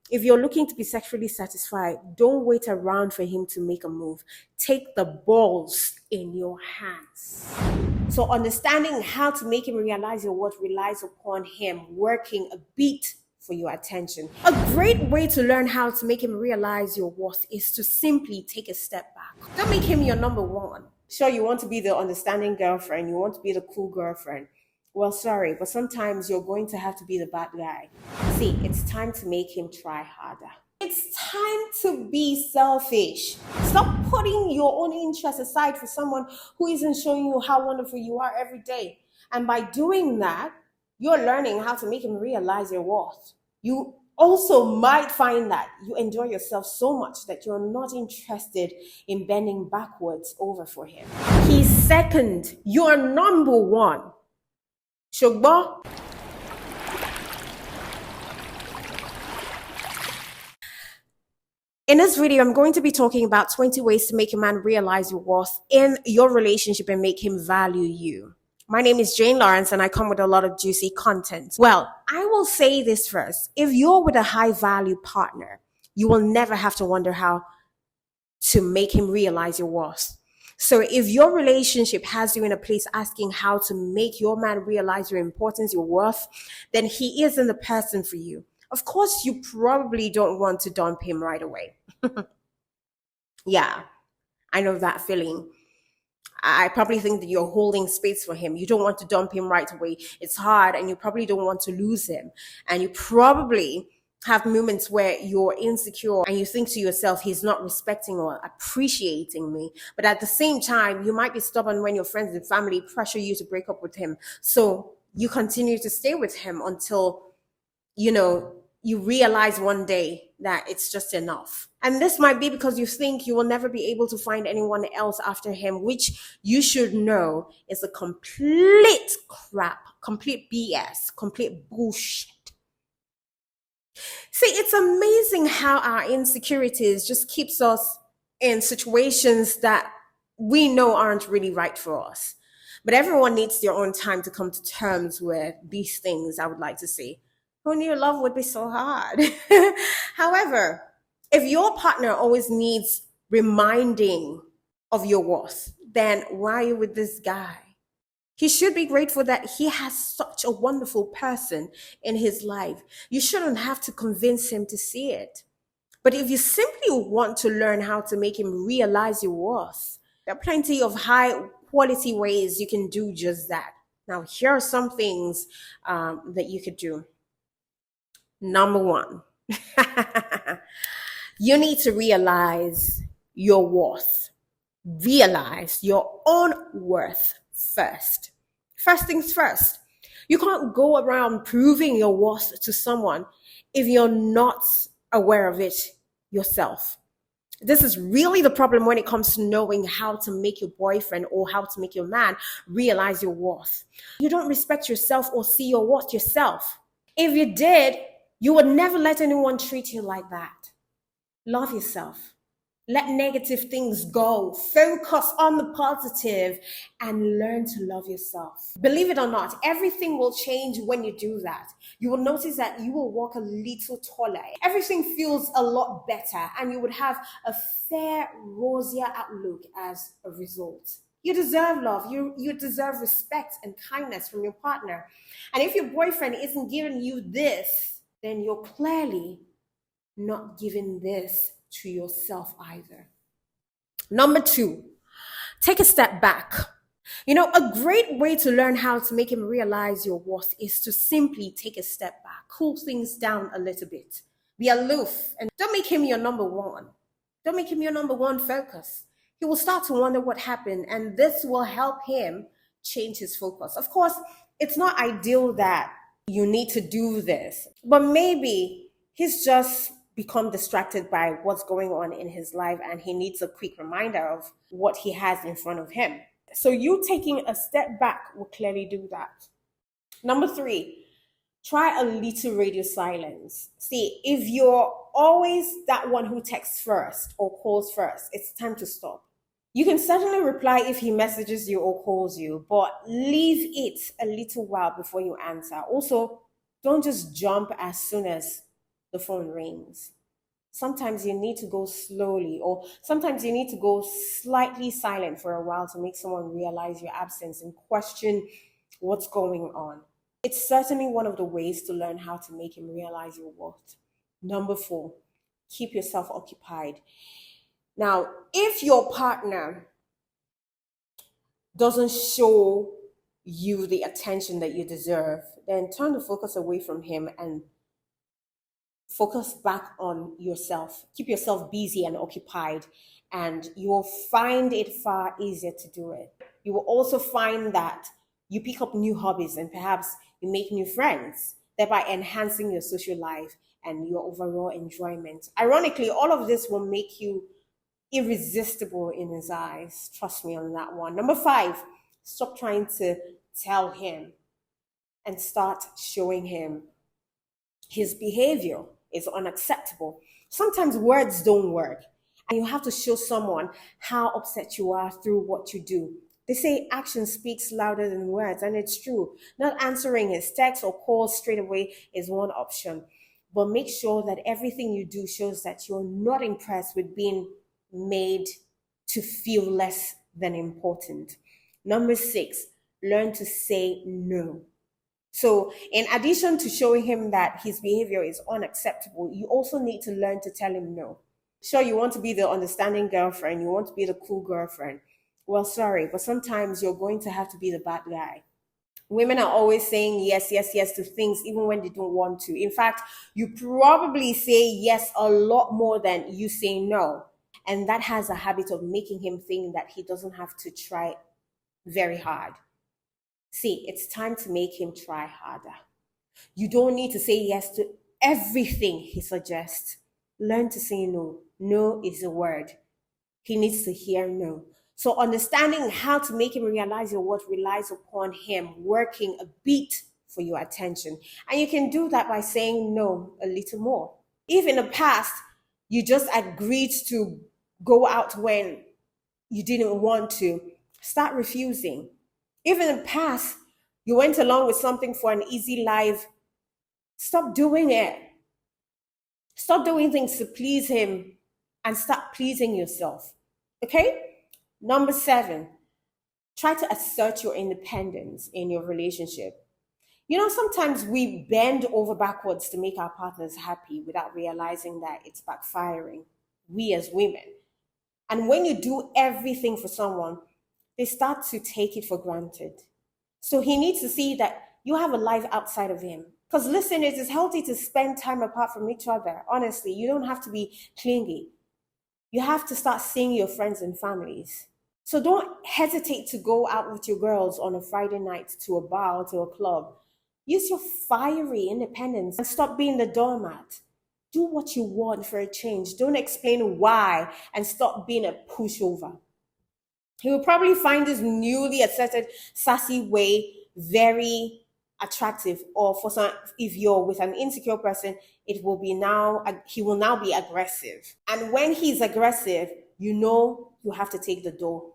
If you're looking to be sexually satisfied, don't wait around for him to make a move. Take the balls in your hands. So understanding how to make him realize your worth relies upon him working a beat for your attention. A great way to learn how to make him realize your worth is to simply take a step back. Don't make him your number one. Sure, you want to be the understanding girlfriend, you want to be the cool girlfriend. Well, sorry, but sometimes you're going to have to be the bad guy. See, it's time to make him try harder. It's time to be selfish. Stop putting your own interests aside for someone who isn't showing you how wonderful you are every day. And by doing that, you're learning how to make him realize your worth. You also might find that you enjoy yourself so much that you're not interested in bending backwards over for him. He's second, you're number one. Shugbo. In this video, I'm going to be talking about 20 ways to make a man realize your worth in your relationship and make him value you. My name is Jane Lawrence and I come with a lot of juicy content. Well, I will say this first. If you're with a high value partner, you will never have to wonder how to make him realize your worth. So if your relationship has you in a place asking how to make your man realize your importance, your worth, then he isn't the person for you. Of course, you probably don't want to dump him right away. Yeah, I know that feeling. I probably think that you're holding space for him. You don't want to dump him right away. It's hard and you probably don't want to lose him. And you probably have moments where you're insecure and you think to yourself, he's not respecting or appreciating me. But at the same time, you might be stubborn when your friends and family pressure you to break up with him. So you continue to stay with him until, you realize one day that it's just enough. And this might be because you think you will never be able to find anyone else after him, which you should know is a complete crap, complete BS, complete bullshit. See, it's amazing how our insecurities just keeps us in situations that we know aren't really right for us. But everyone needs their own time to come to terms with these things, I would like to say. Who knew love would be so hard? However, if your partner always needs reminding of your worth, then why are you with this guy? He should be grateful that he has such a wonderful person in his life. You shouldn't have to convince him to see it. But if you simply want to learn how to make him realize your worth, there are plenty of high quality ways you can do just that. Now, here are some things that you could do. Number one, you need to realize your worth. Realize your own worth first. First things first. You can't go around proving your worth to someone if you're not aware of it yourself. This is really the problem when it comes to knowing how to make your boyfriend or how to make your man realize your worth. You don't respect yourself or see your worth yourself. If you did, you would never let anyone treat you like that. Love yourself. Let negative things go. Focus on the positive and learn to love yourself. Believe it or not, everything will change when you do that. You will notice that you will walk a little taller. Everything feels a lot better and you would have a fair, rosier outlook as a result. You deserve love. You deserve respect and kindness from your partner. And if your boyfriend isn't giving you this, then you're clearly not giving this to yourself either. Number two, take a step back. A great way to learn how to make him realize your worth is to simply take a step back, cool things down a little bit, be aloof, and don't make him your number one. Don't make him your number one focus. He will start to wonder what happened, and this will help him change his focus. Of course, it's not ideal that you need to do this, but maybe he's just become distracted by what's going on in his life and he needs a quick reminder of what he has in front of him. So you taking a step back will clearly do that. Number three, try a little radio silence. See, if you're always that one who texts first or calls first, it's time to stop. You can certainly reply if he messages you or calls you, but leave it a little while before you answer. Also, don't just jump as soon as the phone rings. Sometimes you need to go slowly, or sometimes you need to go slightly silent for a while to make someone realize your absence and question what's going on. It's certainly one of the ways to learn how to make him realize your worth. Number four, keep yourself occupied. Now, if your partner doesn't show you the attention that you deserve, then turn the focus away from him and focus back on yourself. Keep yourself busy and occupied, and you will find it far easier to do it. You will also find that you pick up new hobbies and perhaps you make new friends, thereby enhancing your social life and your overall enjoyment. Ironically, all of this will make you irresistible in his eyes. Trust me on that one. Number five, stop trying to tell him and start showing him his behavior is unacceptable. Sometimes words don't work, and you have to show someone how upset you are through what you do. They say action speaks louder than words, and it's true. Not answering his texts or calls straight away is one option, but make sure that everything you do shows that you're not impressed with being made to feel less than important. Number six, learn to say no. So, in addition to showing him that his behavior is unacceptable, you also need to learn to tell him no. Sure, you want to be the understanding girlfriend, you want to be the cool girlfriend. Well, sorry, but sometimes you're going to have to be the bad guy. Women are always saying yes, yes, yes to things, even when they don't want to. In fact, you probably say yes a lot more than you say no. And that has a habit of making him think that he doesn't have to try very hard. See, it's time to make him try harder. You don't need to say yes to everything he suggests. Learn to say no. No is a word. He needs to hear no. So understanding how to make him realize your worth relies upon him working a bit for your attention. And you can do that by saying no a little more. If in the past you just agreed to go out when you didn't want to, start refusing. If in the past you went along with something for an easy life, stop doing it. Stop doing things to please him and start pleasing yourself. Okay? Number seven, try to assert your independence in your relationship. You know, sometimes we bend over backwards to make our partners happy without realizing that it's backfiring, we as women. And when you do everything for someone, they start to take it for granted. So he needs to see that you have a life outside of him. Because listen, it is healthy to spend time apart from each other. Honestly, you don't have to be clingy. You have to start seeing your friends and families. So don't hesitate to go out with your girls on a Friday night to a bar or to a club. Use your fiery independence and stop being the doormat. Do what you want for a change. Don't explain why and stop being a pushover. He will probably find this newly asserted, sassy way very attractive. Or for some, if you're with an insecure person, he will now be aggressive. And when he's aggressive, you know you have to take the door.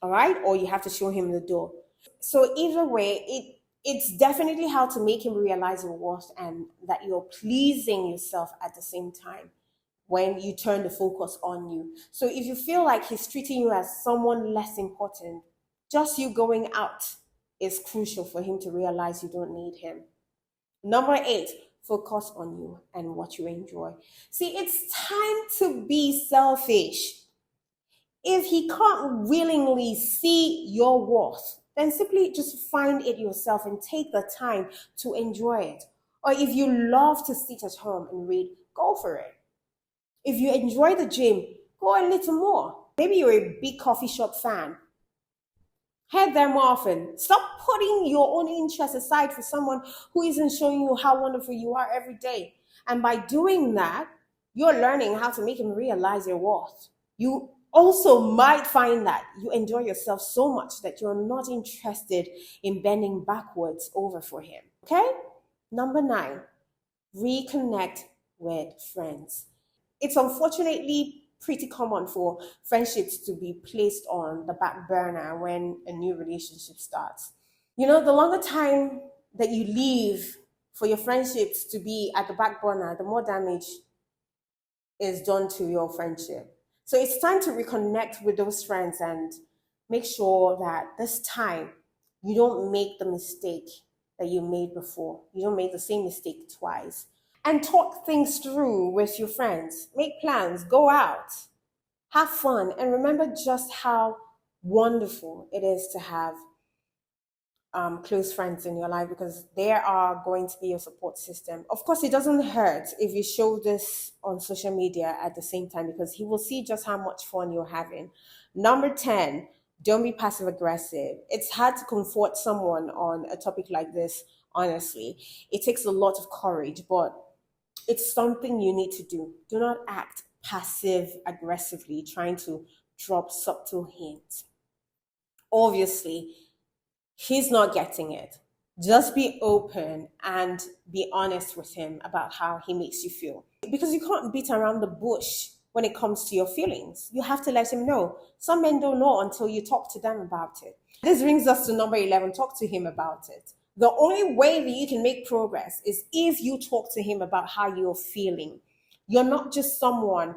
All right? Or you have to show him the door. So either way, it's definitely how to make him realize your worth and that you're pleasing yourself at the same time when you turn the focus on you. So if you feel like he's treating you as someone less important, just you going out is crucial for him to realize you don't need him. Number eight, focus on you and what you enjoy. See, it's time to be selfish. If he can't willingly see your worth, then simply just find it yourself and take the time to enjoy it. Or if you love to sit at home and read, go for it. If you enjoy the gym, go a little more. Maybe you're a big coffee shop fan. Head there more often. Stop putting your own interests aside for someone who isn't showing you how wonderful you are every day. And by doing that, you're learning how to make him realize your worth. You also might find that you enjoy yourself so much that you're not interested in bending backwards over for him. Okay? Number nine, reconnect with friends. It's unfortunately pretty common for friendships to be placed on the back burner when a new relationship starts. You know, the longer time that you leave for your friendships to be at the back burner, the more damage is done to your friendship. So it's time to reconnect with those friends and make sure that this time you don't make the mistake that you made before. You don't make the same mistake twice. And talk things through with your friends. Make plans, go out, have fun, and remember just how wonderful it is to have close friends in your life, because they are going to be your support system. Of course, it doesn't hurt if you show this on social media at the same time, because he will see just how much fun you're having. Number 10, don't be passive aggressive. It's hard to comfort someone on a topic like this, honestly. It takes a lot of courage, but it's something you need to do. Do not act passive aggressively, trying to drop subtle hints. Obviously, he's not getting it. Just be open and be honest with him about how he makes you feel. Because you can't beat around the bush when it comes to your feelings. You have to let him know. Some men don't know until you talk to them about it. This brings us to number 11, talk to him about it. The only way that you can make progress is if you talk to him about how you're feeling. You're not just someone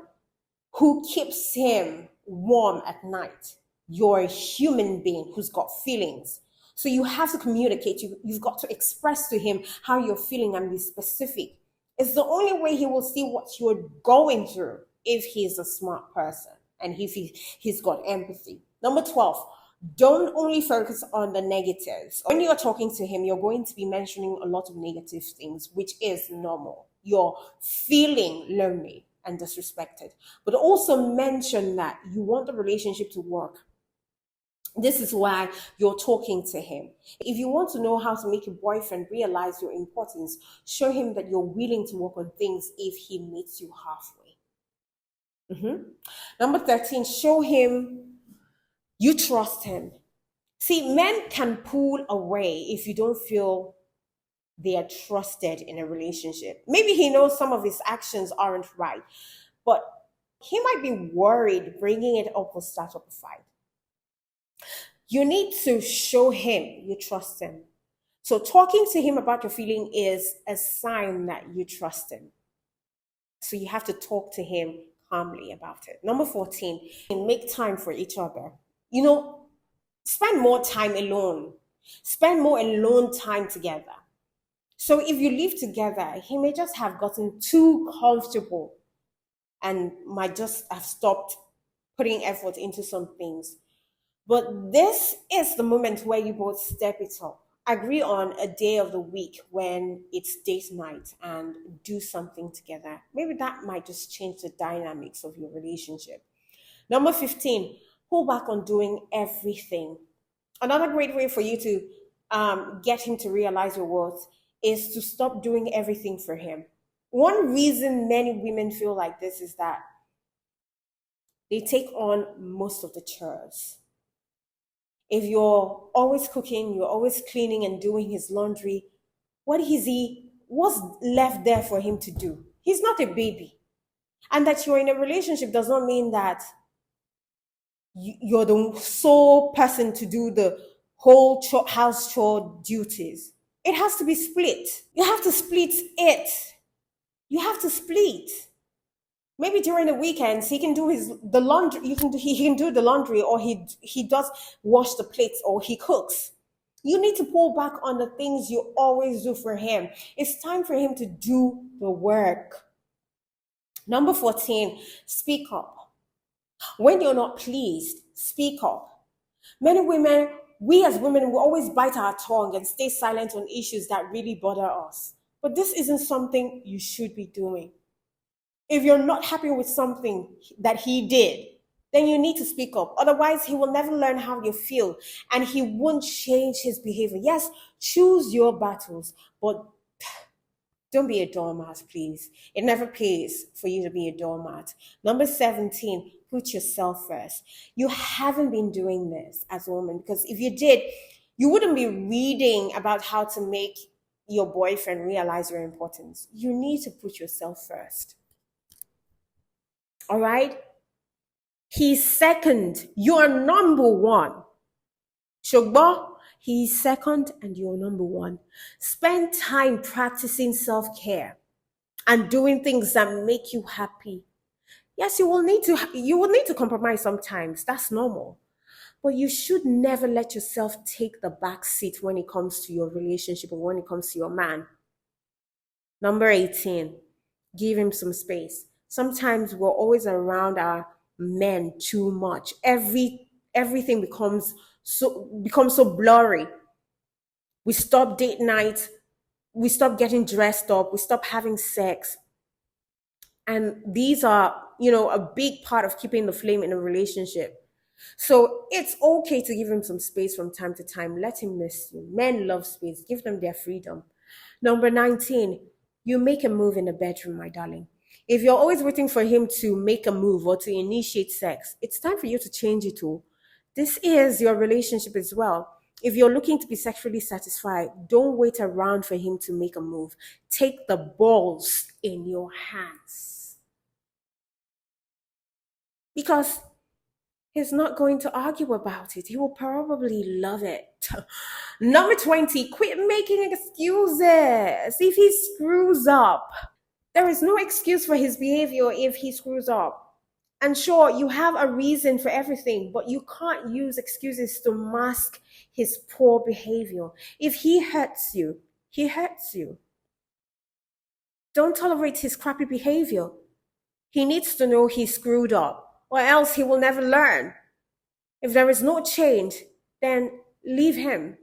who keeps him warm at night. You're a human being who's got feelings. So you have to communicate. You've got to express to him how you're feeling and be specific. It's the only way he will see what you're going through, if he's a smart person and if he's got empathy. Number 12, don't only focus on the negatives. When you're talking to him, you're going to be mentioning a lot of negative things, which is normal. You're feeling lonely and disrespected. But also mention that you want the relationship to work. This is why you're talking to him. If you want to know how to make your boyfriend realize your importance, show him that you're willing to work on things if he meets you halfway. Number 13, show him you trust him. See, men can pull away if you don't feel they are trusted in a relationship. Maybe he knows some of his actions aren't right, but he might be worried bringing it up will start up a fight. You need to show him you trust him. So talking to him about your feeling is a sign that you trust him. So you have to talk to him calmly about it. Number 14, make time for each other. Spend more time alone. Spend more alone time together. So if you live together, he may just have gotten too comfortable and might just have stopped putting effort into some things. But this is the moment where you both step it up. Agree on a day of the week when it's date night and do something together. Maybe that might just change the dynamics of your relationship. Number 15, pull back on doing everything. Another great way for you to get him to realize your worth is to stop doing everything for him. One reason many women feel like this is that they take on most of the chores. If you're always cooking, you're always cleaning and doing his laundry, what's left there for him to do? He's not a baby. And that you're in a relationship does not mean that you're the sole person to do the whole house chore duties. It has to be split. You have to split it. You have to split. Maybe during the weekends he can do the laundry. He can do the laundry, or he does wash the plates, or he cooks. You need to pull back on the things you always do for him. It's time for him to do the work. Number 14, speak up. When you're not pleased, speak up. We as women, we always bite our tongue and stay silent on issues that really bother us. But this isn't something you should be doing. If you're not happy with something that he did, then you need to speak up. Otherwise, he will never learn how you feel and he won't change his behavior. Yes, choose your battles, but don't be a doormat, please. It never pays for you to be a doormat. Number 17, put yourself first. You haven't been doing this as a woman, because if you did, you wouldn't be reading about how to make your boyfriend realize your importance. You need to put yourself first. All right? He's second. You're number one. Shogbo, He's second and you're number one. Spend time practicing self care and doing things that make you happy. Yes, you will need to compromise sometimes. That's normal. But you should never let yourself take the back seat when it comes to your relationship or when it comes to your man. Number 18, give him some space. Sometimes we're always around our men too much. Everything becomes so blurry. We stop date night, we stop getting dressed up, we stop having sex. And these are, a big part of keeping the flame in a relationship. So it's okay to give him some space from time to time. Let him miss you. Men love space. Give them their freedom. Number 19, you make a move in the bedroom, my darling. If you're always waiting for him to make a move or to initiate sex, it's time for you to change it all. This is your relationship as well. If you're looking to be sexually satisfied, don't wait around for him to make a move. Take the balls in your hands. Because he's not going to argue about it. He will probably love it. Number 20, quit making excuses if he screws up. There is no excuse for his behavior if he screws up. And sure, you have a reason for everything, but you can't use excuses to mask his poor behavior. If he hurts you, he hurts you. Don't tolerate his crappy behavior. He needs to know he screwed up, or else he will never learn. If there is no change, then leave him.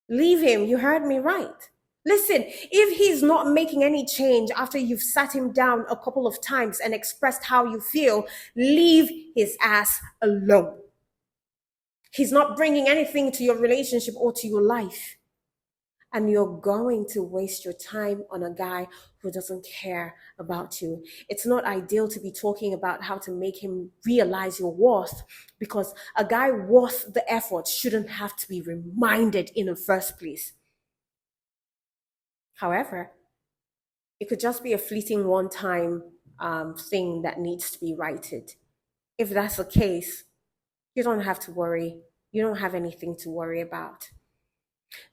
Leave him. You heard me right. Listen, if he's not making any change after you've sat him down a couple of times and expressed how you feel, leave his ass alone. He's not bringing anything to your relationship or to your life. And you're going to waste your time on a guy who doesn't care about you. It's not ideal to be talking about how to make him realize your worth, because a guy worth the effort shouldn't have to be reminded in the first place. However, it could just be a fleeting one-time thing that needs to be righted. If that's the case, you don't have to worry. You don't have anything to worry about.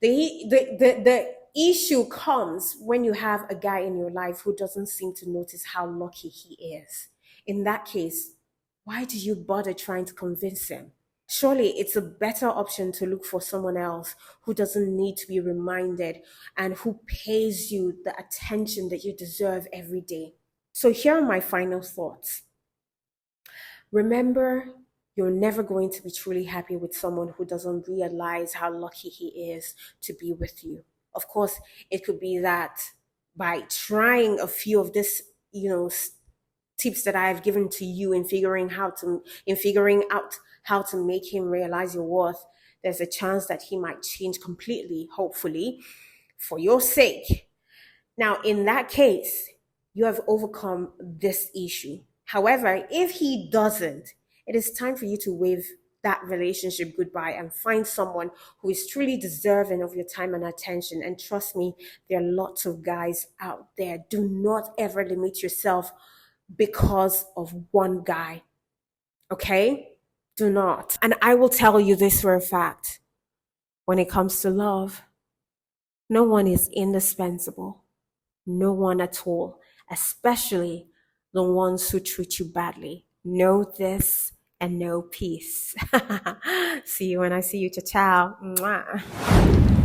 The issue comes when you have a guy in your life who doesn't seem to notice how lucky he is. In that case, why do you bother trying to convince him? Surely it's a better option to look for someone else who doesn't need to be reminded and who pays you the attention that you deserve every day. So here are my final thoughts. Remember, you're never going to be truly happy with someone who doesn't realize how lucky he is to be with you. Of course, it could be that by trying a few of this, tips that I've given to you in figuring out how to make him realize your worth, there's a chance that he might change completely, hopefully, for your sake. Now, in that case, you have overcome this issue. However, if he doesn't, it is time for you to wave that relationship goodbye and find someone who is truly deserving of your time and attention. And trust me, there are lots of guys out there. Do not ever limit yourself because of one guy. Okay? Do not. And I will tell you this for a fact. When it comes to love, no one is indispensable. No one at all, especially the ones who treat you badly. Know this and know peace. See you when I see you. Ciao, ciao. Mwah.